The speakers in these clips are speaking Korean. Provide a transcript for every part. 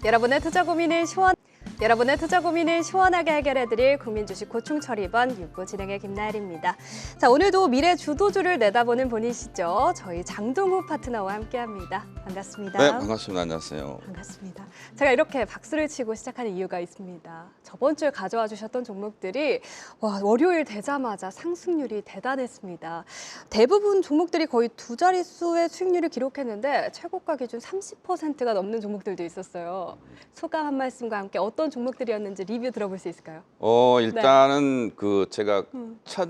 여러분의 투자 고민을 시원하게 해결해드릴 국민주식 고충처리반 6부 진행의 김나일입니다. 자, 오늘도 미래 주도주를 내다보는 분이시죠. 저희 장동우 파트너와 함께합니다. 반갑습니다. 네, 반갑습니다. 안녕하세요. 반갑습니다. 제가 이렇게 박수를 치고 시작하는 이유가 있습니다. 저번 주에 가져와 주셨던 종목들이 월요일 되자마자 상승률이 대단했습니다. 대부분 종목들이 거의 두 자릿수의 수익률을 기록했는데 최고가 기준 30%가 넘는 종목들도 있었어요. 소감 한 말씀과 함께 어떤 종목들이었는지 리뷰 들어볼 수 있을까요? 일단은 제가 첫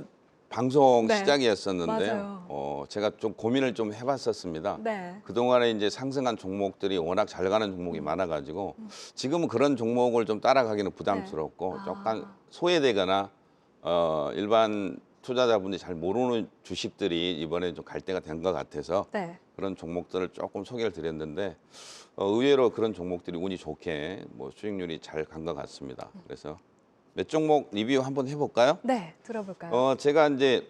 방송 네. 시작이었었는데요. 제가 좀 고민을 좀 해봤었습니다. 네. 그동안에 이제 상승한 종목들이 워낙 잘 가는 종목이 많아가지고 지금은 그런 종목을 좀 따라가기는 부담스럽고 조금 소외되거나 일반 투자자분들이 잘 모르는 주식들이 이번에 좀 갈 때가 된 것 같아서 네. 그런 종목들을 조금 소개를 드렸는데 의외로 그런 종목들이 운이 좋게 수익률이 잘 간 것 같습니다. 그래서 몇 종목 리뷰 한번 해볼까요? 네, 들어볼까요? 제가 이제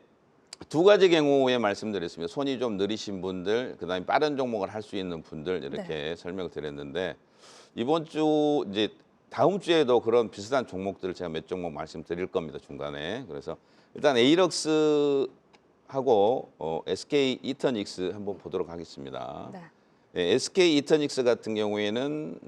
두 가지 경우에 말씀드렸습니다. 손이 좀 느리신 분들, 그다음에 빠른 종목을 할 수 있는 분들 이렇게 설명을 드렸는데 이번 주 이제 다음 주에도 그런 비슷한 종목들을 제가 몇 종목 말씀드릴 겁니다. 중간에. 그래서 일단 에이럭스하고 SK 이터닉스 한번 보도록 하겠습니다. 네. SK 이터닉스 같은 경우에는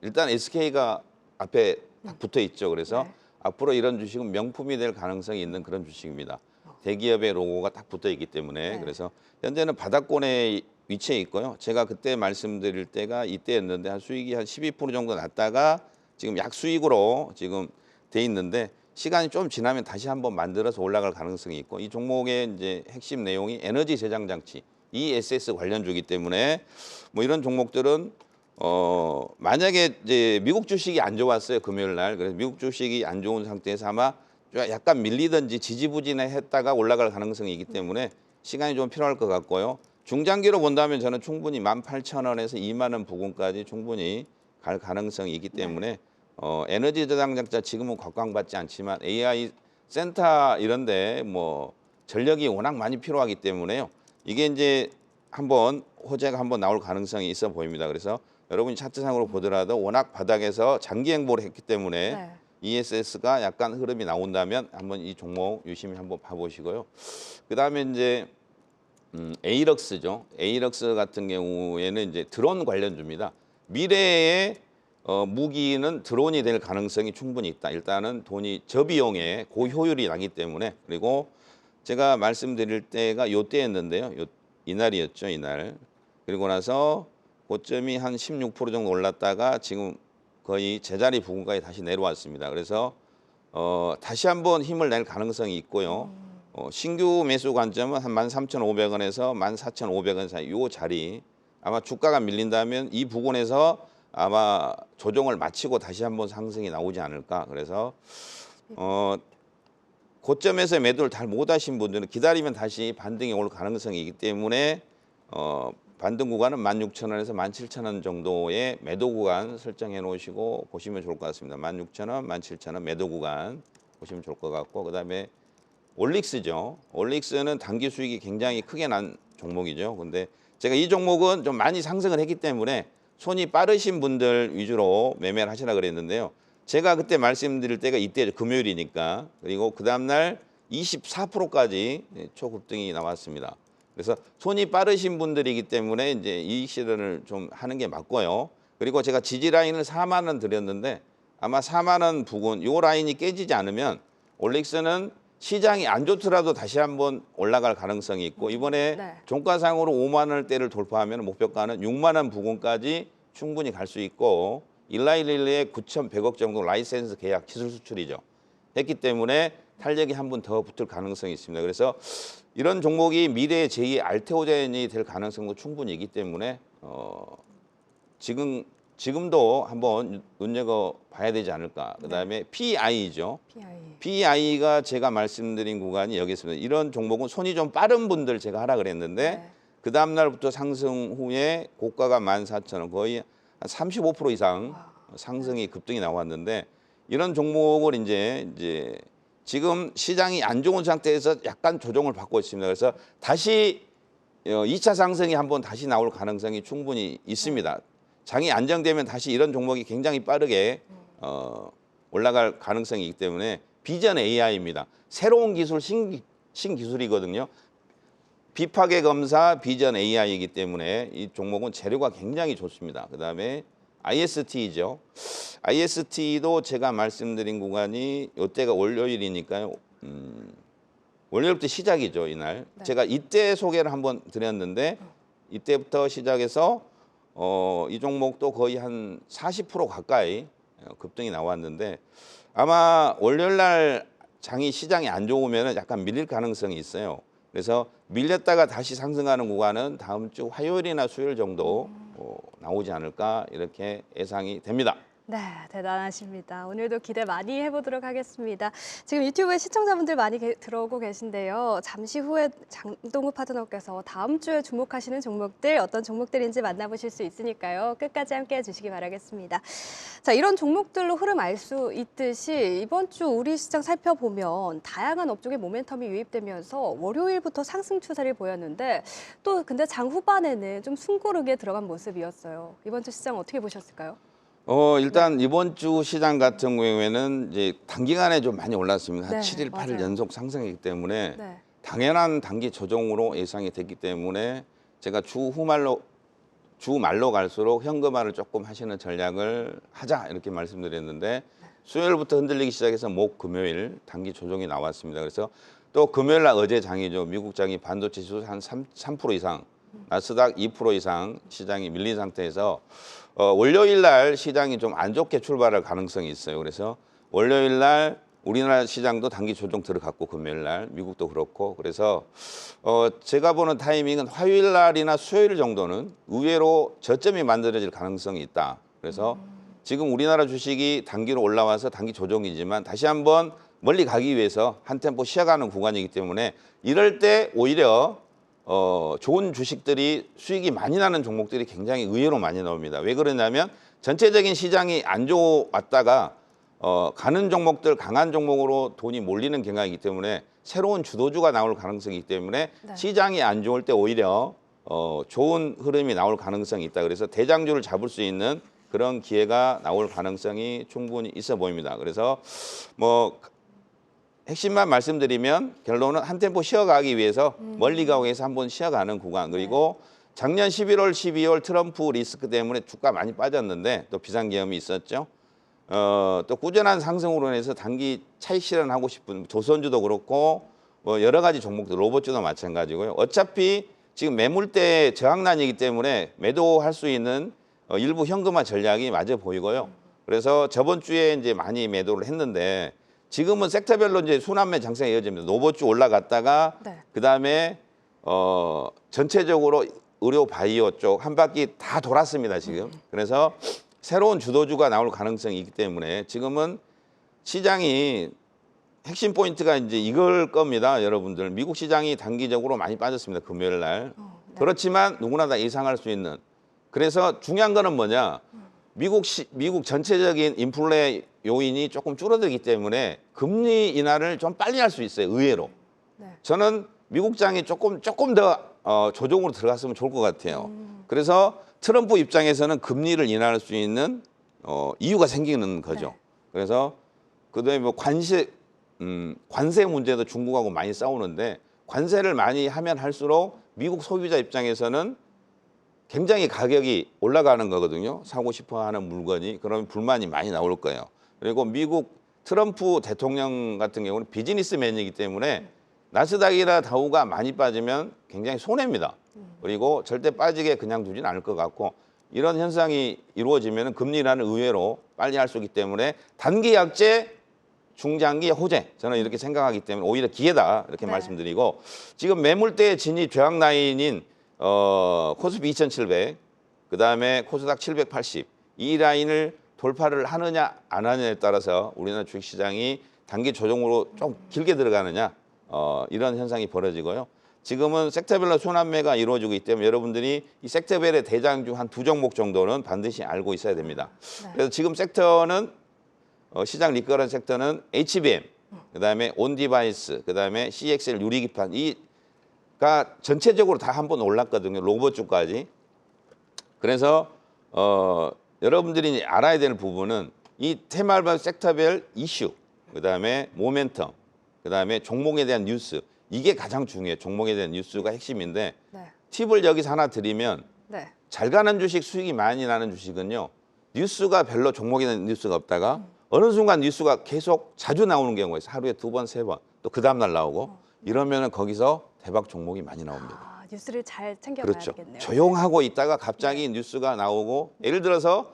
일단 SK가 앞에 딱 붙어 있죠. 그래서 네. 앞으로 이런 주식은 명품이 될 가능성이 있는 그런 주식입니다. 대기업의 로고가 딱 붙어 있기 때문에 네. 그래서 현재는 바닥권에 위치해 있고요. 제가 그때 말씀드릴 때가 이때였는데 한 수익이 한 12% 정도 났다가 지금 약수익으로 지금 돼 있는데 시간이 좀 지나면 다시 한번 만들어서 올라갈 가능성이 있고 이 종목의 이제 핵심 내용이 에너지 저장 장치 ESS 관련주이기 때문에 이런 종목들은 만약에 이제 미국 주식이 안 좋았어요 금요일 날. 그래서 미국 주식이 안 좋은 상태에서 아마 약간 밀리든지 지지부진했다가 올라갈 가능성이 있기 때문에 시간이 좀 필요할 것 같고요. 중장기로 본다면 저는 충분히 18,000원에서 2만 원 부근까지 충분히 갈 가능성이 있기 때문에 에너지 저장 장치 지금은 곽광받지 않지만 AI 센터 이런데 전력이 워낙 많이 필요하기 때문에요. 이게 이제 호재가 한번 나올 가능성이 있어 보입니다. 그래서 여러분이 차트상으로 보더라도 워낙 바닥에서 장기 행보를 했기 때문에 네. ESS가 약간 흐름이 나온다면 한번 이 종목 유심히 한번 봐보시고요. 그다음에 이제 에이럭스죠. 에이럭스 같은 경우에는 이제 드론 관련주입니다. 미래의 무기는 드론이 될 가능성이 충분히 있다. 일단은 돈이 저비용에 고효율이 나기 때문에 그리고 제가 말씀드릴 때가 이때였는데요. 이날이었죠, 이날. 그리고 나서 고점이 한 16% 정도 올랐다가 지금 거의 제자리 부근까지 다시 내려왔습니다. 그래서 다시 한번 힘을 낼 가능성이 있고요. 신규 매수 관점은 한 13,500원에서 14,500원 사이 이 자리 아마 주가가 밀린다면 이 부근에서 아마 조정을 마치고 다시 한번 상승이 나오지 않을까. 그래서 고점에서 매도를 잘 못하신 분들은 기다리면 다시 반등이 올 가능성이 있기 때문에 반등 구간은 16,000원에서 17,000원 정도의 매도 구간 설정해 놓으시고 보시면 좋을 것 같습니다. 16,000원, 17,000원 매도 구간 보시면 좋을 것 같고 그다음에 올릭스죠. 올릭스는 단기 수익이 굉장히 크게 난 종목이죠. 근데 제가 이 종목은 좀 많이 상승을 했기 때문에 손이 빠르신 분들 위주로 매매를 하시라 그랬는데요. 제가 그때 말씀드릴 때가 이때 금요일이니까 그리고 그 다음날 24%까지 초급등이 나왔습니다. 그래서 손이 빠르신 분들이기 때문에 이제 이익 실현을 좀 하는 게 맞고요. 그리고 제가 지지 라인을 4만 원 드렸는데 아마 4만 원 부근 요 라인이 깨지지 않으면 올릭스는 시장이 안 좋더라도 다시 한번 올라갈 가능성이 있고 이번에 네. 종가상으로 5만 원대를 돌파하면 목표가는 6만 원 부근까지 충분히 갈 수 있고 일라일릴리의 9,100억 정도 라이센스 계약 기술 수출이죠. 했기 때문에 탄력이 한 번 더 붙을 가능성이 있습니다. 그래서 이런 종목이 미래의 제2의 알테오젠이 될 가능성도 충분히 있기 때문에 지금도 한번 눈여겨봐야 되지 않을까. 그다음에 PI죠. PI가 제가 말씀드린 구간이 여기 있습니다. 이런 종목은 손이 좀 빠른 분들 제가 하라 그랬는데 네. 그 다음 날부터 상승 후에 고가가 14,000원 거의 한 35% 이상 상승이 급등이 나왔는데 이런 종목을 이제 지금 시장이 안 좋은 상태에서 약간 조정을 받고 있습니다. 그래서 다시 2차 상승이 한번 다시 나올 가능성이 충분히 있습니다. 장이 안정되면 다시 이런 종목이 굉장히 빠르게 올라갈 가능성이 있기 때문에 비전 AI입니다. 새로운 기술, 신기술이거든요. 비파괴 검사 비전 AI이기 때문에 이 종목은 재료가 굉장히 좋습니다. 그다음에 IST죠. IST도 제가 말씀드린 구간이 이때가 월요일이니까요. 월요일부터 시작이죠, 이날. 네. 제가 이때 소개를 한번 드렸는데 이때부터 시작해서 이 종목도 거의 한 40% 가까이 급등이 나왔는데 아마 월요일 날 장이 시장이 안 좋으면 약간 밀릴 가능성이 있어요. 그래서 밀렸다가 다시 상승하는 구간은 다음 주 화요일이나 수요일 정도 나오지 않을까 이렇게 예상이 됩니다. 네, 대단하십니다. 오늘도 기대 많이 해보도록 하겠습니다. 지금 유튜브에 시청자분들 많이 들어오고 계신데요. 잠시 후에 장동우 파트너께서 다음 주에 주목하시는 종목들 어떤 종목들인지 만나보실 수 있으니까요. 끝까지 함께해 주시기 바라겠습니다. 자, 이런 종목들로 흐름 알 수 있듯이 이번 주 우리 시장 살펴보면 다양한 업종의 모멘텀이 유입되면서 월요일부터 상승 추세를 보였는데 또 근데 장 후반에는 좀 숨고르게 들어간 모습이었어요. 이번 주 시장 어떻게 보셨을까요? 일단 이번 주 시장 같은 경우에는 이제 단기간에 좀 많이 올랐습니다. 한 네, 7일, 8일 맞아요. 연속 상승이기 때문에 네. 당연한 단기 조정으로 예상이 됐기 때문에 제가 주 말로 갈수록 현금화를 조금 하시는 전략을 하자 이렇게 말씀드렸는데 수요일부터 흔들리기 시작해서 목, 금요일 단기 조정이 나왔습니다. 그래서 또 금요일 날 어제 장이죠. 미국 장이 반도체 지수 한 3% 이상, 나스닥 2% 이상 시장이 밀린 상태에서 월요일 날 시장이 좀 안 좋게 출발할 가능성이 있어요. 그래서 월요일 날 우리나라 시장도 단기 조정 들어갔고 금요일 날 미국도 그렇고 그래서 제가 보는 타이밍은 화요일 날이나 수요일 정도는 의외로 저점이 만들어질 가능성이 있다. 그래서 지금 우리나라 주식이 단기로 올라와서 단기 조정이지만 다시 한번 멀리 가기 위해서 한 템포 쉬어가는 구간이기 때문에 이럴 때 오히려 좋은 주식들이 수익이 많이 나는 종목들이 굉장히 의외로 많이 나옵니다. 왜 그러냐면 전체적인 시장이 안 좋았다가 가는 종목들 강한 종목으로 돈이 몰리는 경향이기 때문에 새로운 주도주가 나올 가능성이 있기 때문에 네. 시장이 안 좋을 때 오히려 좋은 흐름이 나올 가능성이 있다. 그래서 대장주를 잡을 수 있는 그런 기회가 나올 가능성이 충분히 있어 보입니다. 그래서 뭐 핵심만 말씀드리면 결론은 한 템포 쉬어가기 위해서 멀리 가기 위해서 한번 쉬어가는 구간 그리고 작년 11월, 12월 트럼프 리스크 때문에 주가 많이 빠졌는데 또 비상계엄이 있었죠. 또 꾸준한 상승으로 인해서 단기 차익 실현하고 싶은 조선주도 그렇고 뭐 여러 가지 종목들 로봇주도 마찬가지고요. 어차피 지금 매물대 저항난이기 때문에 매도할 수 있는 일부 현금화 전략이 맞아 보이고요. 그래서 저번 주에 이제 많이 매도를 했는데 지금은 섹터별로 이제 순환매 장세가 이어집니다. 로봇주 올라갔다가 네. 그다음에 전체적으로 의료 바이오 쪽 한 바퀴 다 돌았습니다, 지금. 그래서 새로운 주도주가 나올 가능성이 있기 때문에 지금은 시장이 핵심 포인트가 이제 이걸 겁니다, 여러분들. 미국 시장이 단기적으로 많이 빠졌습니다, 금요일 날. 네. 그렇지만 누구나 다 예상할 수 있는. 그래서 중요한 거는 뭐냐? 미국 전체적인 인플레 요인이 조금 줄어들기 때문에 금리 인하를 좀 빨리 할 수 있어요, 의외로. 네. 저는 미국장이 조금 더 조정으로 들어갔으면 좋을 것 같아요. 그래서 트럼프 입장에서는 금리를 인하할 수 있는 이유가 생기는 거죠. 네. 그래서 그다음에 뭐 관세 문제도 중국하고 많이 싸우는데 관세를 많이 하면 할수록 미국 소비자 입장에서는 굉장히 가격이 올라가는 거거든요. 사고 싶어 하는 물건이. 그러면 불만이 많이 나올 거예요. 그리고 미국 트럼프 대통령 같은 경우는 비즈니스맨이기 때문에 나스닥이나 다우가 많이 빠지면 굉장히 손해입니다. 그리고 절대 빠지게 그냥 두지는 않을 것 같고 이런 현상이 이루어지면 금리라는 의외로 빨리 할 수 있기 때문에 단기 약재, 중장기 호재 저는 이렇게 생각하기 때문에 오히려 기회다 이렇게 네. 말씀드리고 지금 매물대 진입 저항 라인인 코스피 2700 그다음에 코스닥 780 이 라인을 돌파를 하느냐 안 하느냐에 따라서 우리나라 주식시장이 단기 조정으로 좀 길게 들어가느냐 이런 현상이 벌어지고요. 지금은 섹터별로 순환매가 이루어지고 있기 때문에 여러분들이 이 섹터별의 대장주 한 2종목 정도는 반드시 알고 있어야 됩니다. 네. 그래서 지금 섹터는 시장 리커런 섹터는 HBM, 그다음에 온디바이스, 그다음에 CXL 유리기판 이가 전체적으로 다 한번 올랐거든요. 로봇주까지. 그래서 여러분들이 이제 알아야 될 부분은 이 테마별 섹터별 이슈, 그다음에 모멘텀, 그다음에 종목에 대한 뉴스, 이게 가장 중요해요. 종목에 대한 뉴스가 핵심인데 네. 팁을 여기서 하나 드리면 네. 잘 가는 주식, 수익이 많이 나는 주식은요. 뉴스가 별로 종목에 대한 뉴스가 없다가 어느 순간 뉴스가 계속 자주 나오는 경우가 있어요. 하루에 2번, 3번. 또 그 다음날 나오고 이러면은 거기서 대박 종목이 많이 나옵니다. 아, 뉴스를 잘 챙겨봐야 그렇죠. 되겠네요. 조용하고 있다가 갑자기 뉴스가 나오고 예를 들어서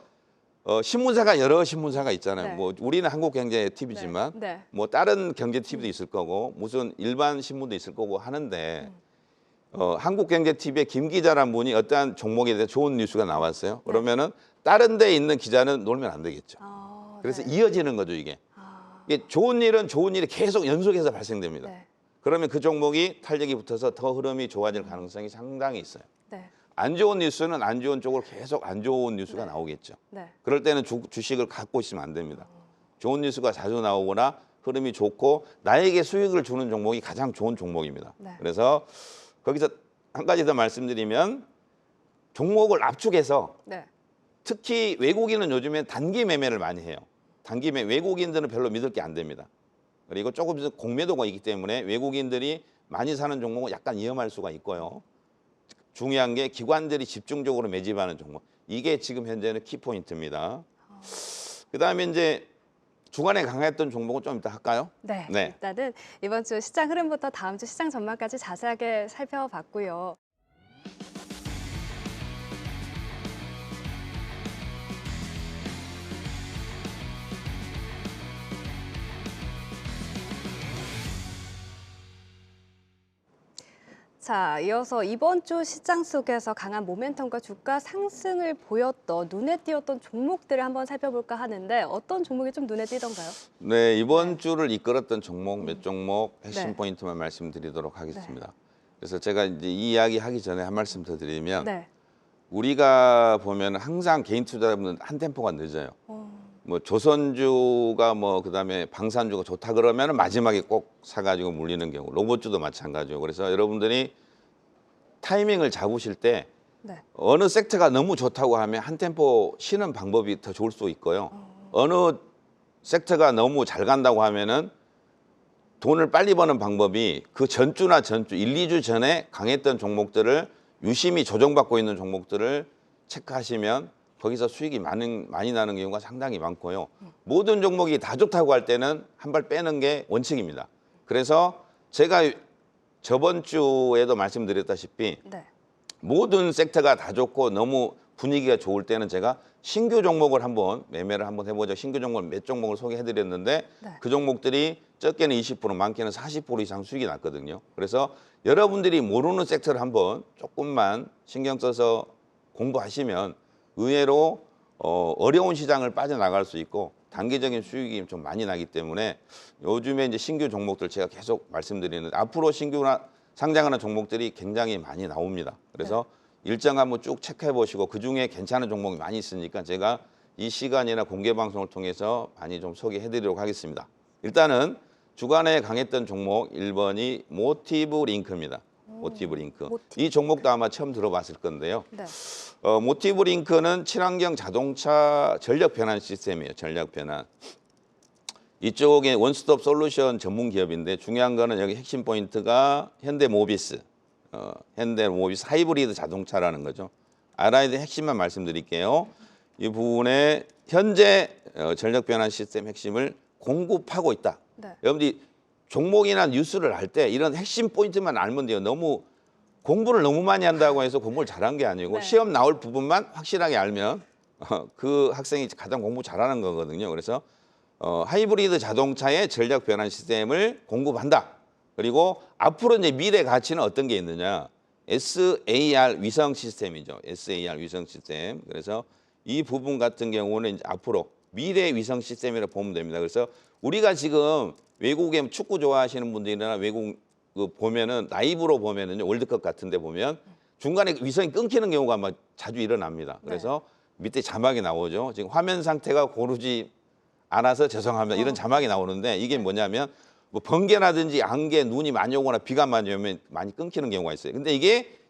신문사가 여러 신문사가 있잖아요. 네. 뭐 우리는 한국경제 TV지만 네. 뭐 다른 경제 TV도 있을 거고 무슨 일반 신문도 있을 거고 하는데 한국경제 TV의 김 기자란 분이 어떠한 종목에 대해 좋은 뉴스가 나왔어요. 그러면은 다른 데 있는 기자는 놀면 안 되겠죠. 그래서 네. 이어지는 거죠 이게. 아, 이게 좋은 일이 계속 연속해서 발생됩니다. 네. 그러면 그 종목이 탄력이 붙어서 더 흐름이 좋아질 가능성이 상당히 있어요. 네. 안 좋은 뉴스는 안 좋은 쪽으로 계속 안 좋은 뉴스가 나오겠죠. 네. 그럴 때는 주식을 갖고 있으면 안 됩니다. 좋은 뉴스가 자주 나오거나 흐름이 좋고 나에게 수익을 주는 종목이 가장 좋은 종목입니다. 네. 그래서 거기서 한 가지 더 말씀드리면 종목을 압축해서 네. 특히 외국인은 요즘엔 단기 매매를 많이 해요. 단기 매매, 외국인들은 별로 믿을 게 안 됩니다. 그리고 조금 공매도가 있기 때문에 외국인들이 많이 사는 종목은 약간 위험할 수가 있고요. 중요한 게 기관들이 집중적으로 매집하는 종목. 이게 지금 현재는 키포인트입니다. 그다음에 이제 주간에 강했던 종목은 좀 이따 할까요? 네. 네. 일단은 이번 주 시장 흐름부터 다음 주 시장 전망까지 자세하게 살펴봤고요. 자, 이어서 이번 주 시장 속에서 강한 모멘텀과 주가 상승을 보였던 눈에 띄었던 종목들을 한번 살펴볼까 하는데 어떤 종목이 좀 눈에 띄던가요? 네, 이번 주를 이끌었던 종목 몇 종목 핵심 네. 포인트만 말씀드리도록 하겠습니다. 그래서 제가 이제 이 이야기 하기 전에 한 말씀 더 드리면 네. 우리가 보면 항상 개인 투자자분은 한 템포가 늦어요. 뭐 조선주가 뭐 그다음에 방산주가 좋다 그러면 마지막에 꼭 사가지고 물리는 경우, 로봇주도 마찬가지고. 그래서 여러분들이 타이밍을 잡으실 때 네. 어느 섹터가 너무 좋다고 하면 한 템포 쉬는 방법이 더 좋을 수 있고요. 어느 섹터가 너무 잘 간다고 하면은 돈을 빨리 버는 방법이 그 전주나 전주 1, 2주 전에 강했던 종목들을 유심히 조정받고 있는 종목들을 체크하시면 거기서 수익이 많이 나는 경우가 상당히 많고요. 모든 종목이 다 좋다고 할 때는 한 발 빼는 게 원칙입니다. 그래서 제가 저번 주에도 말씀드렸다시피 네. 모든 섹터가 다 좋고 너무 분위기가 좋을 때는 제가 신규 종목을 한번 매매를 한번 해보죠. 신규 종목 몇 종목을 소개해드렸는데 네. 그 종목들이 적게는 20%, 많게는 40% 이상 수익이 났거든요. 그래서 여러분들이 모르는 섹터를 한번 조금만 신경 써서 공부하시면 의외로 어려운 시장을 빠져나갈 수 있고 단기적인 수익이 좀 많이 나기 때문에 요즘에 이제 신규 종목들 제가 계속 말씀드리는데 앞으로 신규나 상장하는 종목들이 굉장히 많이 나옵니다. 그래서 일정 한번 쭉 체크해 보시고 그중에 괜찮은 종목이 많이 있으니까 제가 이 시간이나 공개 방송을 통해서 많이 좀 소개해 드리도록 하겠습니다. 일단은 주간에 강했던 종목 1번이 모티브 링크입니다. 모티브 링크. 모티브. 이 종목도 아마 처음 들어봤을 건데요. 네. 모티브 링크는 친환경 자동차 전력 변환 시스템이에요. 전력 변환. 이쪽에 원스톱 솔루션 전문 기업인데 중요한 거는 여기 핵심 포인트가 현대모비스. 현대모비스 하이브리드 자동차라는 거죠. 알아야 될 핵심만 말씀드릴게요. 이 부분에 현재 전력 변환 시스템 핵심을 공급하고 있다. 네. 여러분들이 종목이나 뉴스를 할 때 이런 핵심 포인트만 알면 돼요. 너무 공부를 너무 많이 한다고 해서 공부를 잘한 게 아니고 네. 시험 나올 부분만 확실하게 알면 그 학생이 가장 공부 잘하는 거거든요. 그래서 하이브리드 자동차의 전력 변환 시스템을 공급한다. 그리고 앞으로 이제 미래 가치는 어떤 게 있느냐? SAR 위성 시스템이죠. SAR 위성 시스템. 그래서 이 부분 같은 경우는 이제 앞으로 미래 위성 시스템이라고 보면 됩니다. 그래서 우리가 지금 외국에 축구 좋아하시는 분들이나 외국 보면은 라이브로 보면은 월드컵 같은데 보면 중간에 위성이 끊기는 경우가 막 자주 일어납니다. 그래서 밑에 자막이 나오죠. 지금 화면 상태가 고르지 않아서 죄송합니다. 이런 자막이 나오는데 이게 뭐냐면 뭐 번개라든지 안개, 눈이 많이 오거나 비가 많이 오면 많이 끊기는 경우가 있어요. 근데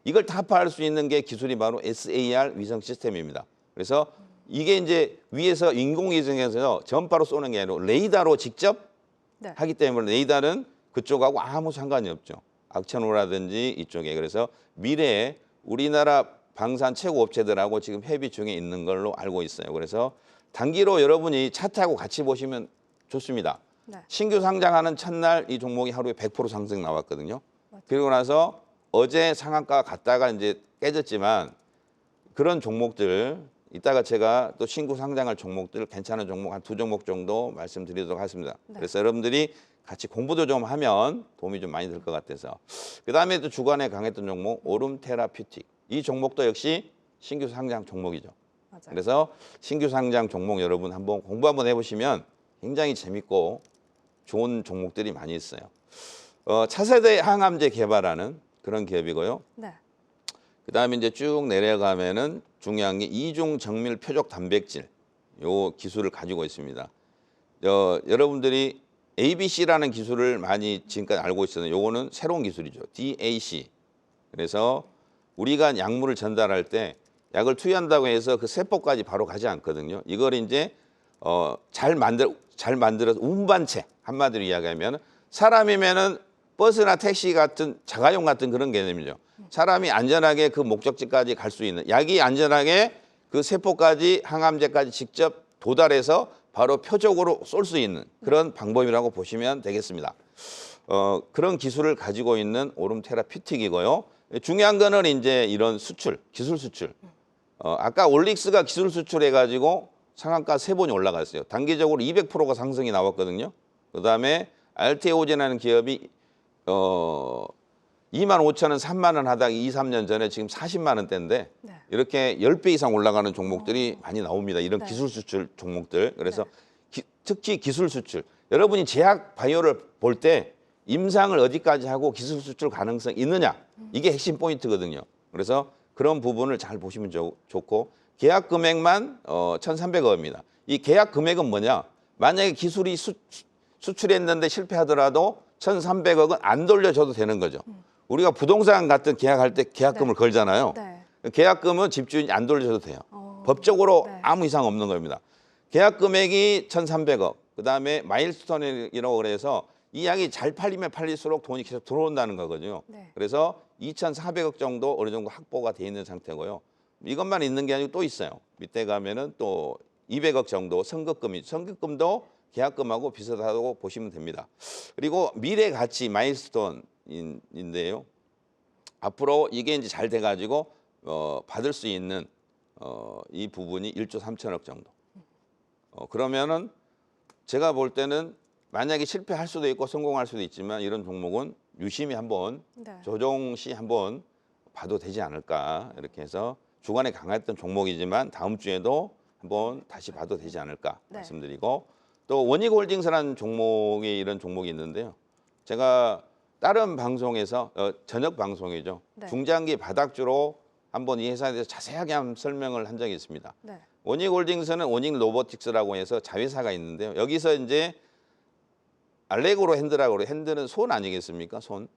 이걸 타파할 수 있는 게 기술이 바로 SAR 위성 시스템입니다. 그래서 이게 이제 위에서 인공위성에서 전파로 쏘는 게 아니라 레이더로 직접 네. 하기 때문에 레이더는 그쪽하고 아무 상관이 없죠. 악천후라든지 이쪽에. 그래서 미래에 우리나라 방산 최고 업체들하고 지금 협의 중에 있는 걸로 알고 있어요. 그래서 단기로 여러분이 차트하고 같이 보시면 좋습니다. 네. 신규 상장하는 첫날 이 종목이 하루에 100% 상승 나왔거든요. 맞아요. 그리고 나서 어제 상한가 갔다가 이제 깨졌지만 그런 종목들 이따가 제가 또 신규 상장할 종목들 괜찮은 종목 한 2종목 정도 말씀드리도록 하겠습니다. 네. 그래서 여러분들이 같이 공부도 좀 하면 도움이 좀 많이 될 것 같아서. 그다음에 또 주간에 강했던 종목 오름 테라퓨틱. 이 종목도 역시 신규 상장 종목이죠. 맞아요. 그래서 신규 상장 종목 여러분 한번 공부 한번 해보시면 굉장히 재밌고 좋은 종목들이 많이 있어요. 차세대 항암제 개발하는 그런 기업이고요. 네. 그다음에 이제 쭉 내려가면은 중요한 게 이중 정밀 표적 단백질 요 기술을 가지고 있습니다. 여러분들이 ABC라는 기술을 많이 지금까지 알고 있었는데 요거는 새로운 기술이죠. DAC. 그래서 우리가 약물을 전달할 때 약을 투여한다고 해서 그 세포까지 바로 가지 않거든요. 이걸 이제 잘 만들어서 운반체 한마디로 이야기하면 사람이면은 버스나 택시 같은 자가용 같은 그런 개념이죠. 사람이 안전하게 그 목적지까지 갈 수 있는 약이 안전하게 그 세포까지 항암제까지 직접 도달해서 바로 표적으로 쏠 수 있는 그런 방법이라고 보시면 되겠습니다. 그런 기술을 가지고 있는 오름 테라퓨틱이고요. 중요한 거는 이제 이런 수출, 기술 수출. 아까 올릭스가 기술 수출해가지고 상한가 3번이 올라갔어요. 단기적으로 200%가 상승이 나왔거든요. 그다음에 알테오젠이라는 기업이 2만 5천 원, 3만 원 하다가 2, 3년 전에 지금 40만 원대인데 네. 이렇게 10배 이상 올라가는 종목들이 많이 나옵니다. 이런 네. 기술 수출 종목들. 그래서 네. 특히 기술 수출. 여러분이 제약 바이오를 볼 때 임상을 어디까지 하고 기술 수출 가능성 있느냐. 이게 핵심 포인트거든요. 그래서 그런 부분을 잘 보시면 좋고 계약 금액만 1,300억입니다. 이 계약 금액은 뭐냐? 만약에 기술이 수출했는데 실패하더라도 1,300억은 안 돌려줘도 되는 거죠. 우리가 부동산 같은 계약할 때 계약금을 네. 걸잖아요. 네. 계약금은 집주인이 안 돌려줘도 돼요. 법적으로 네. 아무 이상 없는 겁니다. 계약 금액이 1,300억. 그다음에 마일스톤이라고 그래서 이 약이 잘 팔리면 팔릴수록 돈이 계속 들어온다는 거거든요. 네. 그래서 2,400억 정도 어느 정도 확보가 돼 있는 상태고요. 이것만 있는 게 아니고 또 있어요. 밑에 가면은 또 200억 정도 선급금도 계약금하고 비슷하다고 보시면 됩니다. 그리고 미래 가치 마일스톤인데요. 앞으로 이게 이제 잘 돼가지고 받을 수 있는 이 부분이 1조 3천억 정도. 그러면은 제가 볼 때는 만약에 실패할 수도 있고 성공할 수도 있지만 이런 종목은 유심히 한번 네. 조정 시 한번 봐도 되지 않을까 이렇게 해서 주간에 강했던 종목이지만 다음 주에도 한번 다시 봐도 되지 않을까 네. 말씀드리고 또 원익홀딩스라는 종목이 이런 종목이 있는데요. 제가 다른 방송에서 저녁 방송이죠. 네. 중장기 바닥주로 한번 이 회사에 대해서 자세하게 한번 설명을 한 적이 있습니다. 네. 원익홀딩스는 원익로보틱스라고 해서 자회사가 있는데요. 여기서 이제 알레그로 핸드라고 그래요. 핸드는 손 아니겠습니까? 손.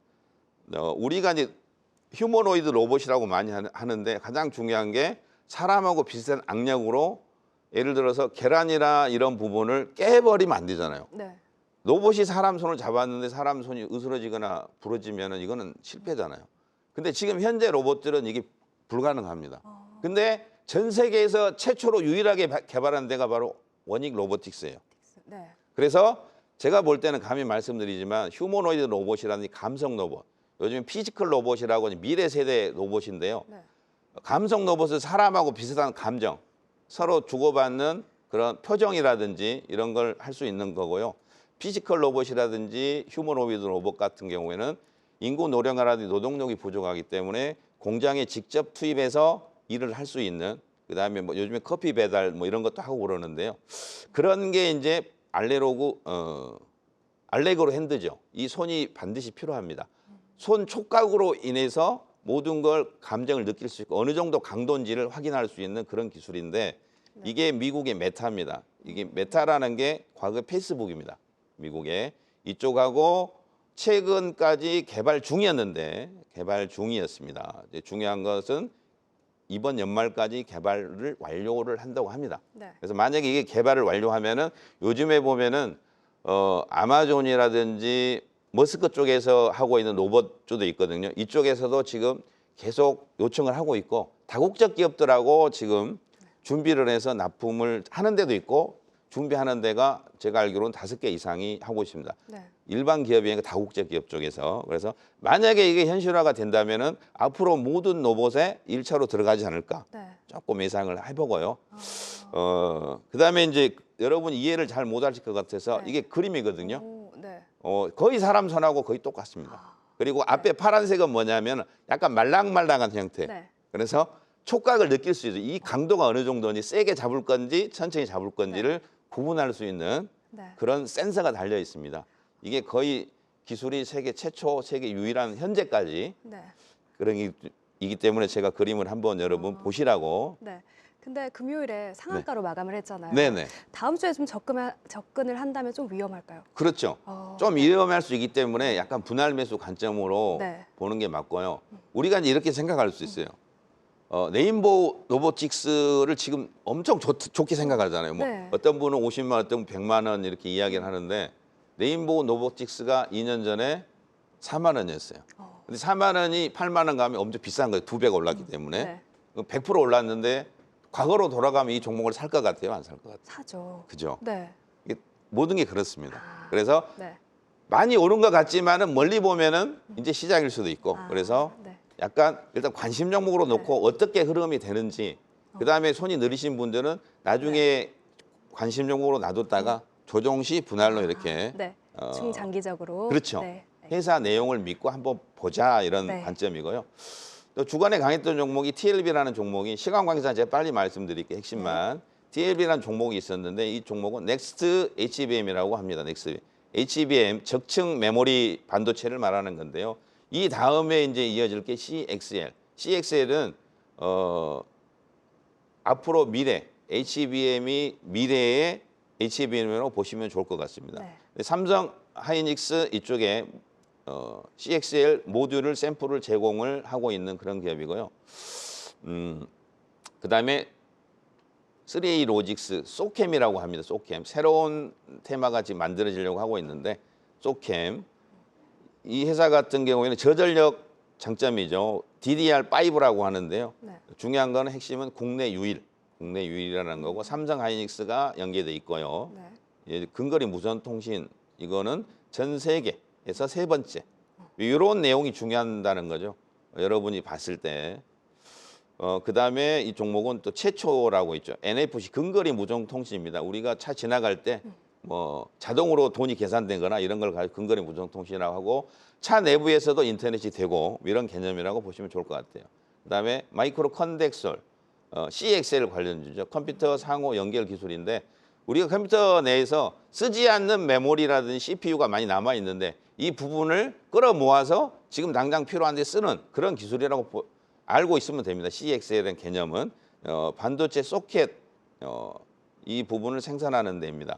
우리가 이제 휴머노이드 로봇이라고 많이 하는데 가장 중요한 게 사람하고 비슷한 악력으로 예를 들어서 계란이나 이런 부분을 깨버리면 안 되잖아요. 네. 로봇이 사람 손을 잡았는데 사람 손이 으스러지거나 부러지면 이거는 실패잖아요. 근데 지금 현재 로봇들은 이게 불가능합니다. 근데 전 세계에서 최초로 유일하게 개발한 데가 바로 원익 로보틱스예요. 네. 그래서 제가 볼 때는 감히 말씀드리지만 휴머노이드 로봇이라는 감성 로봇, 요즘 피지컬 로봇이라고 미래 세대 로봇인데요. 네. 감성 로봇은 사람하고 비슷한 감정, 서로 주고받는 그런 표정이라든지 이런 걸 할 수 있는 거고요. 피지컬 로봇이라든지 휴머노이드 로봇 같은 경우에는 인구 노령화라든지 노동력이 부족하기 때문에 공장에 직접 투입해서 일을 할 수 있는, 그다음에 뭐 요즘에 커피 배달 뭐 이런 것도 하고 그러는데요. 그런 게 이제 알레그로 핸드죠. 이 손이 반드시 필요합니다. 손 촉각으로 인해서 모든 걸 감정을 느낄 수 있고 어느 정도 강도인지를 확인할 수 있는 그런 기술인데 이게 미국의 메타입니다. 이게 메타라는 게 과거 페이스북입니다. 미국의 이쪽하고 최근까지 개발 중이었는데 개발 중이었습니다. 이제 중요한 것은 이번 연말까지 개발을 완료를 한다고 합니다. 네. 그래서 만약에 이게 개발을 완료하면은 요즘에 보면은 아마존이라든지 머스크 쪽에서 하고 있는 로봇주도 있거든요. 이쪽에서도 지금 계속 요청을 하고 있고 다국적 기업들하고 지금 준비를 해서 납품을 하는 데도 있고 준비하는 데가 제가 알기로는 5개 이상이 하고 있습니다. 네. 일반 기업이 아니라 다국적 기업 쪽에서. 그래서 만약에 이게 현실화가 된다면은 앞으로 모든 로봇에 1차로 들어가지 않을까 네. 조금 예상을 해보고요. 그다음에 이제 여러분 이해를 잘 못하실 것 같아서 네. 이게 그림이거든요. 오, 네. 거의 사람 손하고 거의 똑같습니다. 그리고 앞에 파란색은 뭐냐면 약간 말랑말랑한 형태. 네. 그래서 촉각을 느낄 수 있어요. 이 강도가 어느 정도니 세게 잡을 건지 천천히 잡을 건지를 구분할 수 있는 네. 그런 센서가 달려 있습니다. 이게 거의 기술이 세계 최초, 세계 유일한 현재까지 네. 그런 이기 때문에 제가 그림을 한번 여러분 보시라고. 네. 근데 금요일에 상한가로 마감을 했잖아요. 네네. 다음 주에 좀 접근을 한다면 좀 위험할까요? 그렇죠. 좀 위험할 수 있기 때문에 약간 분할 매수 관점으로 네. 보는 게 맞고요. 우리가 이제 이렇게 생각할 수 있어요. 네임보 로보틱스를 지금 엄청 좋게 생각하잖아요. 뭐 네. 어떤 분은 50만 원, 어떤 분은 100만 원 이렇게 이야기를 하는데 네임보 로보틱스가 2년 전에 4만 원이었어요. 근데 4만 원이 8만 원 가면 엄청 비싼 거예요. 2배가 올랐기 때문에. 네. 100% 올랐는데 과거로 돌아가면 이 종목을 살 것 같아요? 안 살 것 같아요? 사죠. 그죠? 네. 이게 모든 게 그렇습니다. 그래서 네. 많이 오른 것 같지만은 멀리 보면은 이제 시작일 수도 있고 그래서 네. 약간 일단 관심 종목으로 놓고 어떻게 흐름이 되는지 그다음에 손이 느리신 분들은 나중에 관심 종목으로 놔뒀다가 조정 시 분할로 이렇게 네. 중장기적으로. 그렇죠. 네. 회사 내용을 믿고 한번 보자 이런 네. 관점이고요. 또 주간에 강했던 종목이 TLB라는 종목이 시간 관계상 제가 빨리 말씀드릴게요. 핵심만. TLB라는 종목이 있었는데 이 종목은 넥스트 HBM이라고 합니다. 넥스트 HBM 적층 메모리 반도체를 말하는 건데요. 이 다음에 이제 이어질 게 CXL. CXL은 앞으로 미래 HBM이 미래의 HBM이라고 보시면 좋을 것 같습니다. 네. 삼성 하이닉스 이쪽에 CXL 모듈을 샘플을 제공을 하고 있는 그런 기업이고요. 그다음에 3A 로직스, 소캠이라고 합니다. 소캠. 새로운 테마가 지금 만들어지려고 하고 있는데 소캠. 이 회사 같은 경우에는 저전력 장점이죠. DDR5라고 하는데요. 네. 중요한 중요한 거는 핵심은 국내 유일이라는 거고 삼성 하이닉스가 연계돼 있고요. 네. 예, 근거리 무선 통신 이거는 전 세계에서 세 번째. 이런 내용이 중요하다는 거죠. 여러분이 봤을 때. 그다음에 이 종목은 또 최초라고 있죠. NFC 근거리 무선 통신입니다. 우리가 차 지나갈 때 뭐 자동으로 돈이 계산되거나 이런 걸 가지고 근거리 무선 통신이라고 하고 차 내부에서도 인터넷이 되고 이런 개념이라고 보시면 좋을 것 같아요. 그다음에 마이크로 컨덱솔 CXL 관련주죠. 컴퓨터 상호 연결 기술인데 우리가 컴퓨터 내에서 쓰지 않는 메모리라든지 CPU가 많이 남아 있는데 이 부분을 끌어모아서 지금 당장 필요한 데 쓰는 그런 기술이라고 알고 있으면 됩니다. CXL의 개념은 반도체 소켓 이 부분을 생산하는 데입니다.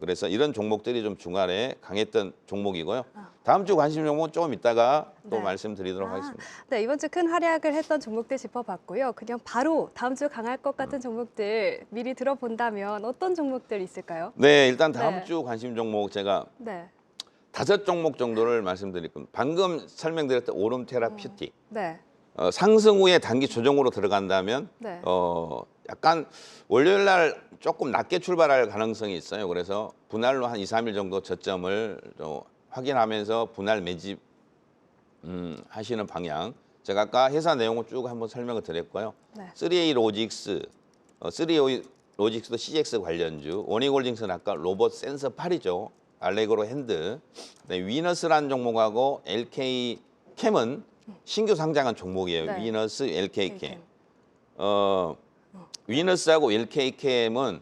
그래서 이런 종목들이 좀 중간에 강했던 종목이고요. 다음 주 관심 종목은 조금 이따가 또 네. 말씀드리도록 하겠습니다. 네, 이번 주 큰 활약을 했던 종목들 짚어봤고요. 그냥 바로 다음 주 강할 것 같은 종목들 미리 들어본다면 어떤 종목들 있을까요? 네, 일단 다음 네. 주 관심 종목 제가 네. 5종목 정도를 말씀드릴 겁니다. 방금 설명드렸던 오름 테라퓨틱. 네. 상승 후에 단기 조정으로 들어간다면 네. 약간 월요일 날 조금 낮게 출발할 가능성이 있어요. 그래서 분할로 한 2, 3일 정도 저점을 좀 확인하면서 분할 매집 하시는 방향. 제가 아까 회사 내용을 쭉 한번 설명을 드렸고요. 네. 3A 로직스, 3A 로직스도 CX 관련주, 원익홀딩스는 아까 로봇 센서 8이죠. 알레그로 핸드. 네, 위너스라는 종목하고 LK 캠은 신규 상장한 종목이에요. 네. 위너스, LK 캠. 캠. 위너스하고 LK 캠은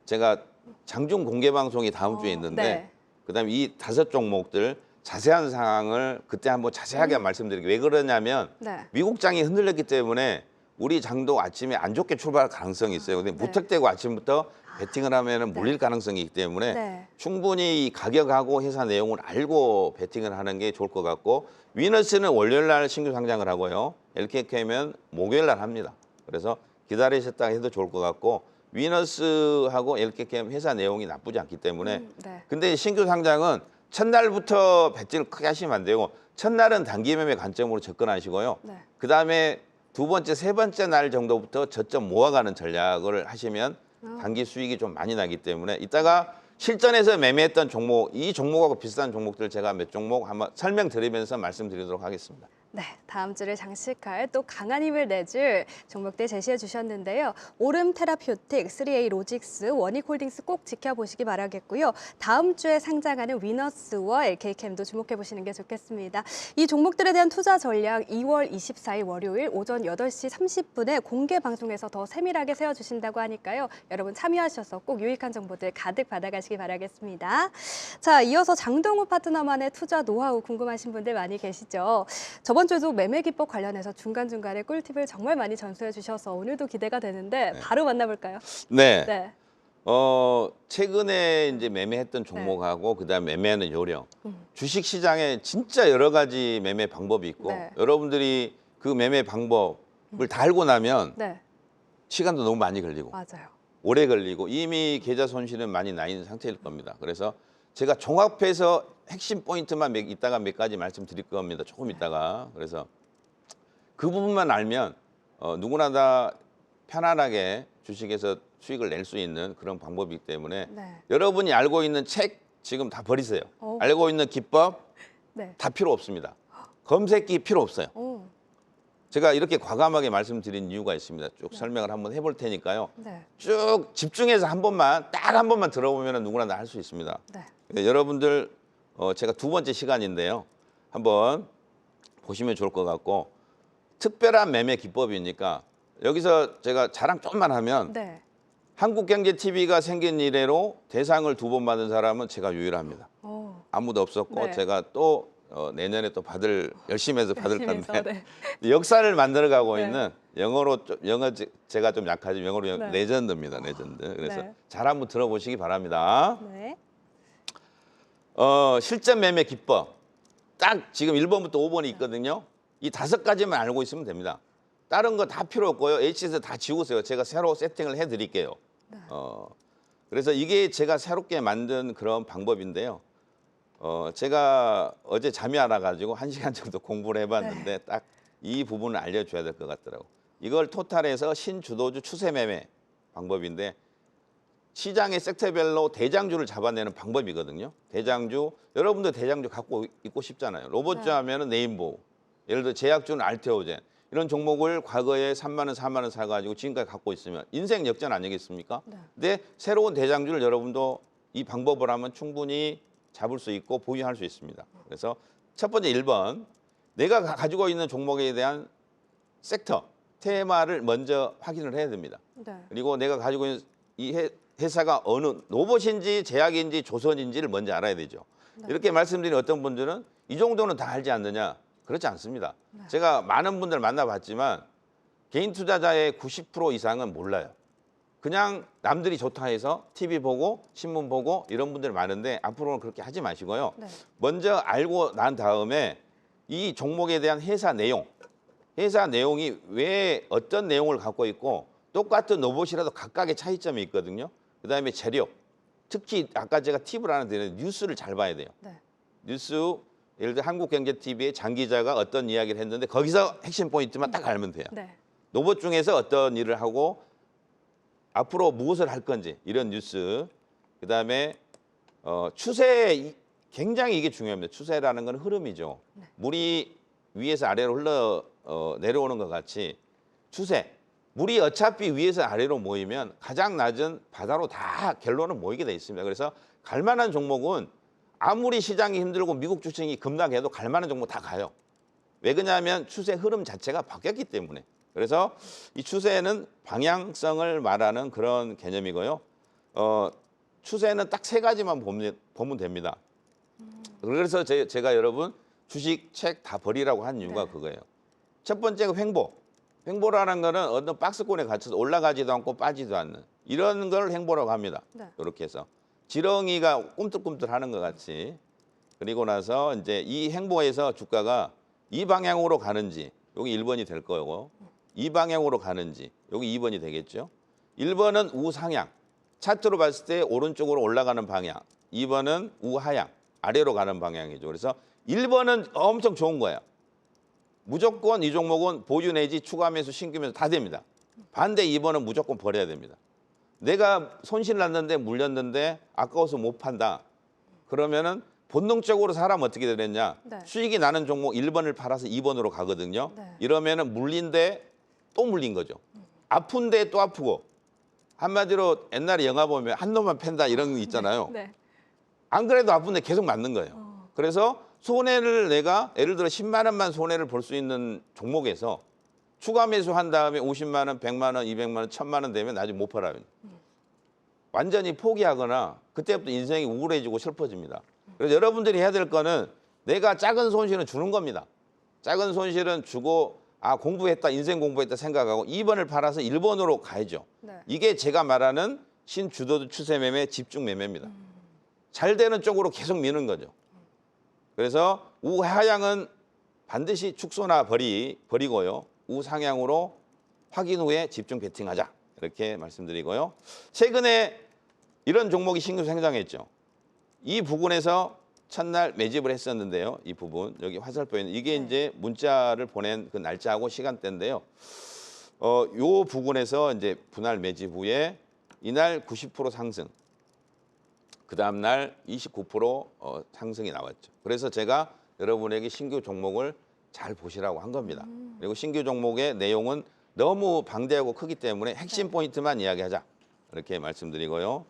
제가 장중 공개 방송이 다음 주에 있는데 네. 그다음에 이 5종목들 자세한 사항을 그때 한번 자세하게 말씀드릴게요. 왜 그러냐면 네. 미국장이 흔들렸기 때문에 우리 장도 아침에 안 좋게 출발할 가능성이 있어요. 근데 네. 무턱대고 아침부터 베팅을 하면은 물릴 가능성이 있기 때문에 네. 충분히 이 가격하고 회사 내용을 알고 베팅을 하는 게 좋을 것 같고 위너스는 월요일 날 신규 상장을 하고요. LKK면 목요일 날 합니다. 그래서 기다리셨다 해도 좋을 것 같고 위너스하고 LKChem 회사 내용이 나쁘지 않기 때문에 네. 근데 신규 상장은 첫날부터 배팅을 크게 하시면 안 되고 첫날은 단기 매매 관점으로 접근하시고요. 네. 그다음에 두 번째, 세 번째 날 정도부터 저점 모아가는 전략을 하시면 단기 수익이 좀 많이 나기 때문에 이따가 실전에서 매매했던 종목, 이 종목하고 비슷한 종목들 제가 몇 종목 한번 설명드리면서 말씀드리도록 하겠습니다. 네, 다음 주를 장식할 또 강한 힘을 내줄 종목들 제시해 주셨는데요. 오름 테라퓨틱, 3A 로직스, 원익홀딩스 꼭 지켜보시기 바라겠고요. 다음 주에 상장하는 위너스와 LK캠도 주목해 보시는 게 좋겠습니다. 이 종목들에 대한 투자 전략 2월 24일 월요일 오전 8시 30분에 공개 방송에서 더 세밀하게 세워주신다고 하니까요. 여러분 참여하셔서 꼭 유익한 정보들 가득 받아가시기 바라겠습니다. 자, 이어서 장동우 파트너만의 투자 노하우 궁금하신 분들 많이 계시죠? 저번 주에도 매매 기법 관련해서 중간중간에 꿀팁을 정말 많이 전수해 주셔서 오늘도 기대가 되는데 바로 만나볼까요? 네. 네. 최근에 이제 매매했던 종목하고 그다음 매매하는 요령. 주식 시장에 진짜 여러 가지 매매 방법이 있고 네. 여러분들이 그 매매 방법을 다 알고 나면 네, 시간도 너무 많이 걸리고 맞아요. 오래 걸리고 이미 계좌 손실은 많이 나 있는 상태일 겁니다. 그래서 제가 종합해서 핵심 포인트만 이따가 몇 가지 말씀드릴 겁니다. 조금 이따가. 그래서 그 부분만 알면 누구나 다 편안하게 주식에서 수익을 낼 수 있는 그런 방법이기 때문에 네. 여러분이 알고 있는 책 지금 다 버리세요. 오. 알고 있는 기법 네. 다 필요 없습니다. 검색기 필요 없어요. 오. 제가 이렇게 과감하게 말씀드린 이유가 있습니다. 쭉 설명을 한번 해볼 테니까요. 네. 쭉 집중해서 한 번만 딱 한 번만 들어보면 누구나 다 할 수 있습니다. 네. 여러분들 제가 두 번째 시간인데요. 한번 보시면 좋을 것 같고 특별한 매매 기법이니까 여기서 제가 자랑 좀만 하면 네. 한국경제TV가 생긴 이래로 대상을 2번 받은 사람은 제가 유일합니다. 오. 아무도 없었고 네. 제가 또 내년에 또 열심히 해서 받을 열심히 건데 해서, 역사를 만들어가고 네. 있는 영어 제가 좀 약하지 영어로 네. 레전드입니다. 레전드. 그래서 네. 잘 한번 들어보시기 바랍니다. 네. 실전 매매 기법 딱 지금 1번부터 5번이 있거든요. 이 5가지만 알고 있으면 됩니다. 다른 거 다 필요 없고요. HS에서 다 지우세요. 제가 새로 세팅을 해드릴게요. 네. 그래서 이게 제가 새롭게 만든 그런 방법인데요. 제가 어제 잠이 안 와가지고 1시간 정도 공부를 해봤는데 딱 이 부분을 알려줘야 될 것 같더라고. 이걸 토탈해서 신주도주 추세 매매 방법인데 시장의 섹터별로 대장주를 잡아내는 방법이거든요. 대장주, 여러분도 대장주 갖고 있고 싶잖아요. 로봇주 네. 하면은 네임보, 예를 들어 제약주는 알테오젠 이런 종목을 과거에 3만 원, 4만 원 사가지고 지금까지 갖고 있으면 인생 역전 아니겠습니까? 네. 근데 새로운 대장주를 여러분도 이 방법을 하면 충분히 잡을 수 있고 보유할 수 있습니다. 그래서 첫 번째 1번, 내가 가지고 있는 종목에 대한 섹터, 테마를 먼저 확인을 해야 됩니다. 네. 그리고 내가 가지고 있는 이 회사가 어느 로봇인지 제약인지 조선인지를 먼저 알아야 되죠. 이렇게 말씀드린 어떤 분들은 이 정도는 다 알지 않느냐? 그렇지 않습니다. 제가 많은 분들 만나봤지만 개인 투자자의 90% 이상은 몰라요. 그냥 남들이 좋다 해서 TV 보고 신문 보고 이런 분들 많은데 앞으로는 그렇게 하지 마시고요. 네. 먼저 알고 난 다음에 이 종목에 대한 회사 내용이 왜 어떤 내용을 갖고 있고 똑같은 로봇이라도 각각의 차이점이 있거든요. 그다음에 재료, 특히 아까 제가 팁을 하나 드리는 뉴스를 잘 봐야 돼요. 네. 뉴스, 예를 들어 한국경제TV의 장 기자가 어떤 이야기를 했는데 거기서 핵심 포인트만 딱 알면 돼요. 네. 로봇 중에서 어떤 일을 하고 앞으로 무엇을 할 건지 이런 뉴스. 그다음에 추세, 굉장히 이게 중요합니다. 추세라는 건 흐름이죠. 물이 위에서 아래로 내려오는 것 같이 추세. 물이 어차피 위에서 아래로 모이면 가장 낮은 바다로 다 결론은 모이게 돼 있습니다. 그래서 갈 만한 종목은 아무리 시장이 힘들고 미국 주식이 급락해도 갈 만한 종목 다 가요. 왜 그러냐면 추세 흐름 자체가 바뀌었기 때문에. 그래서 이 추세는 방향성을 말하는 그런 개념이고요. 추세는 딱 3가지만 보면 됩니다. 그래서 제가 여러분 주식 책 다 버리라고 한 이유가 그거예요. 첫 번째가 횡보. 횡보라는 거는 어떤 박스권에 갇혀서 올라가지도 않고 빠지도 않는 이런 걸 횡보라고 합니다. 네. 이렇게 해서 지렁이가 꿈틀꿈틀하는 것 같이. 그리고 나서 이제 이 횡보에서 주가가 이 방향으로 가는지 여기 1번이 될 거고 이 방향으로 가는지 여기 2번이 되겠죠. 1번은 우상향. 차트로 봤을 때 오른쪽으로 올라가는 방향. 2번은 우하향. 아래로 가는 방향이죠. 그래서 1번은 엄청 좋은 거예요. 무조건 이 종목은 보유 내지 추가 매수 신규 매수 다 됩니다. 반대 2번은 무조건 버려야 됩니다. 내가 손실 났는데 물렸는데 아까워서 못 판다. 그러면은 본능적으로 사람 어떻게 되느냐. 네. 수익이 나는 종목 1번을 팔아서 2번으로 가거든요. 네. 이러면은 물린데 또 물린 거죠. 아픈데 또 아프고. 한마디로 옛날에 영화 보면 한 놈만 팬다 이런 거 있잖아요. 네. 안 그래도 아픈데 계속 맞는 거예요. 그래서 손해를 내가 예를 들어 10만 원만 손해를 볼 수 있는 종목에서 추가 매수한 다음에 50만 원, 100만 원, 200만 원, 1000만 원 되면 나중에 못 팔아요. 완전히 포기하거나 그때부터 인생이 우울해지고 슬퍼집니다. 그래서 여러분들이 해야 될 거는 내가 작은 손실은 주는 겁니다. 작은 손실은 주고 공부했다, 인생 공부했다 생각하고 2번을 팔아서 1번으로 가야죠. 네. 이게 제가 말하는 신주도 추세 매매, 집중 매매입니다. 잘 되는 쪽으로 계속 미는 거죠. 그래서 우하향은 반드시 축소나 버리고요. 우상향으로 확인 후에 집중 베팅하자. 이렇게 말씀드리고요. 최근에 이런 종목이 신규 생성했죠. 이 부분에서 첫날 매집을 했었는데요. 이 부분 여기 화살표 있는 이게 이제 문자를 보낸 그 날짜하고 시간대인데요. 요 부분에서 이제 분할 매집 후에 이날 90% 상승. 그 다음 날 29% 상승이 나왔죠. 그래서 제가 여러분에게 신규 종목을 잘 보시라고 한 겁니다. 그리고 신규 종목의 내용은 너무 방대하고 크기 때문에 핵심 포인트만 이야기하자. 이렇게 말씀드리고요.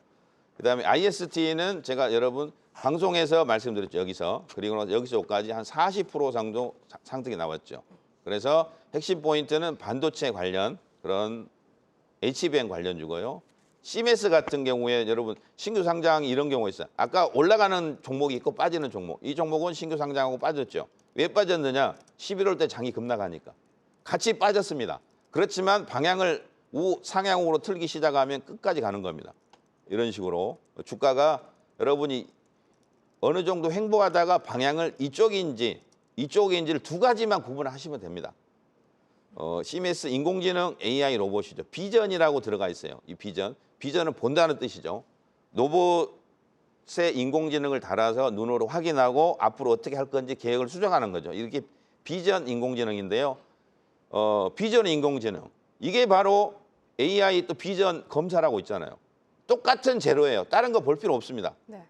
그다음에 IST는 제가 여러분 방송에서 말씀드렸죠. 여기서. 그리고 여기서까지 한 40% 정도 상승이 나왔죠. 그래서 핵심 포인트는 반도체 관련 그런 HBM 관련주고요. CMS 같은 경우에 여러분 신규 상장이 이런 경우가 있어요. 아까 올라가는 종목이 있고 빠지는 종목. 이 종목은 신규 상장하고 빠졌죠. 왜 빠졌느냐? 11월 때 장이 급락하니까. 같이 빠졌습니다. 그렇지만 방향을 우상향으로 틀기 시작하면 끝까지 가는 겁니다. 이런 식으로 주가가 여러분이 어느 정도 횡보하다가 방향을 이쪽인지를 두 가지만 구분하시면 됩니다. CMS 인공지능 AI 로봇이죠. 비전이라고 들어가 있어요. 이 비전은 본다는 뜻이죠. 로봇의 인공지능을 달아서 눈으로 확인하고 앞으로 어떻게 할 건지 계획을 수정하는 거죠. 이렇게 비전 인공지능인데요. 비전 인공지능 이게 바로 AI 또 비전 검사라고 있잖아요. 똑같은 재료예요. 다른 거 볼 필요 없습니다. 네.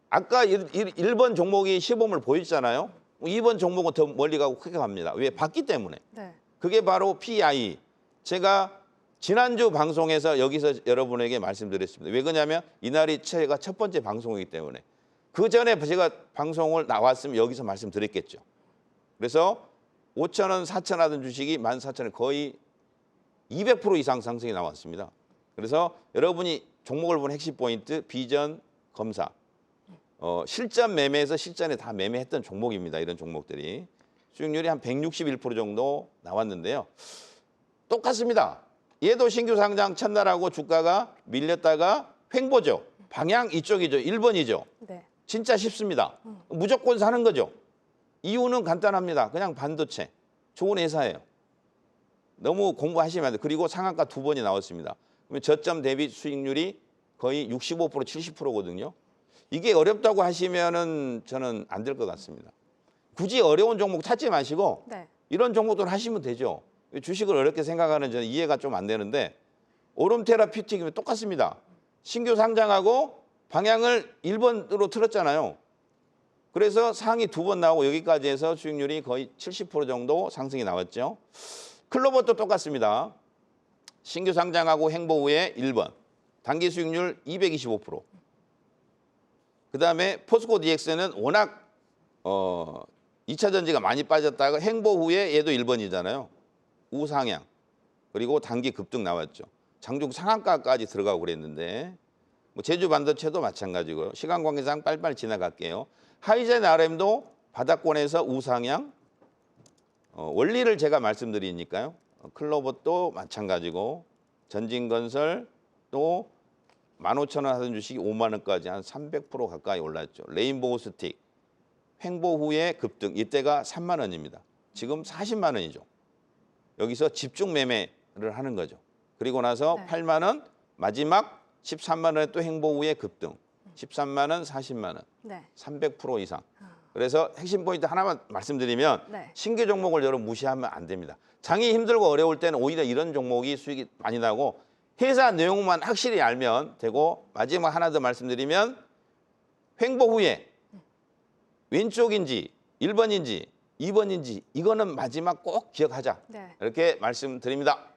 아까 1번 종목이 시범을 보였잖아요. 2번 종목은 더 멀리 가고 크게 갑니다. 왜? 봤기 때문에. 네. 그게 바로 PI. 제가 지난주 방송에서 여기서 여러분에게 말씀드렸습니다. 왜 그러냐면 이날이 제가 첫 번째 방송이기 때문에. 그 전에 제가 방송을 나왔으면 여기서 말씀드렸겠죠. 그래서 5,000원, 4,000원 하던 주식이 14,000원 거의 200% 이상 상승이 나왔습니다. 그래서 여러분이 종목을 본 핵심 포인트, 비전, 검사. 실전 매매에서 실전에 다 매매했던 종목입니다. 이런 종목들이. 수익률이 한 161% 정도 나왔는데요. 똑같습니다. 얘도 신규 상장 첫날하고 주가가 밀렸다가 횡보죠. 방향 이쪽이죠. 1번이죠. 네. 진짜 쉽습니다. 무조건 사는 거죠. 이유는 간단합니다. 그냥 반도체. 좋은 회사예요. 너무 공부하시면 안 돼요. 그리고 상한가 2번이 나왔습니다. 그러면 저점 대비 수익률이 거의 65%, 70%거든요. 이게 어렵다고 하시면은 저는 안 될 것 같습니다. 굳이 어려운 종목 찾지 마시고 네. 이런 종목들 하시면 되죠. 주식을 어렵게 생각하는 저는 이해가 좀 안 되는데 오름테라 퓨틱이면 똑같습니다. 신규 상장하고 방향을 1번으로 틀었잖아요. 그래서 상위 2번 나오고 여기까지 해서 수익률이 거의 70% 정도 상승이 나왔죠. 클로버도 똑같습니다. 신규 상장하고 횡보 후에 1번. 단기 수익률 225%. 그다음에 포스코 DX는 워낙 2차 전지가 많이 빠졌다가 횡보 후에 얘도 1번이잖아요. 우상향. 그리고 단기 급등 나왔죠. 장중 상한가까지 들어가고 그랬는데 뭐 제주 반도체도 마찬가지고요. 시간 관계상 빨리빨리 지나갈게요. 하이젠 RM도 바닥권에서 우상향. 원리를 제가 말씀드리니까요. 클로버도 마찬가지고 전진건설 또 15,000원 하던 주식이 5만 원까지 한 300% 가까이 올랐죠. 레인보우 스틱 횡보 후에 급등 이때가 3만 원입니다. 지금 40만 원이죠. 여기서 집중 매매를 하는 거죠. 그리고 나서 네. 8만 원, 마지막 13만 원에 또 행보 후에 급등. 13만 원, 40만 원, 네. 300% 이상. 그래서 핵심 포인트 하나만 말씀드리면 네. 신규 종목을 여러분 무시하면 안 됩니다. 장이 힘들고 어려울 때는 오히려 이런 종목이 수익이 많이 나고 회사 내용만 확실히 알면 되고 마지막 하나 더 말씀드리면 횡보 후에 왼쪽인지 1번인지 2번인지 이거는 마지막 꼭 기억하자. 네. 이렇게 말씀드립니다.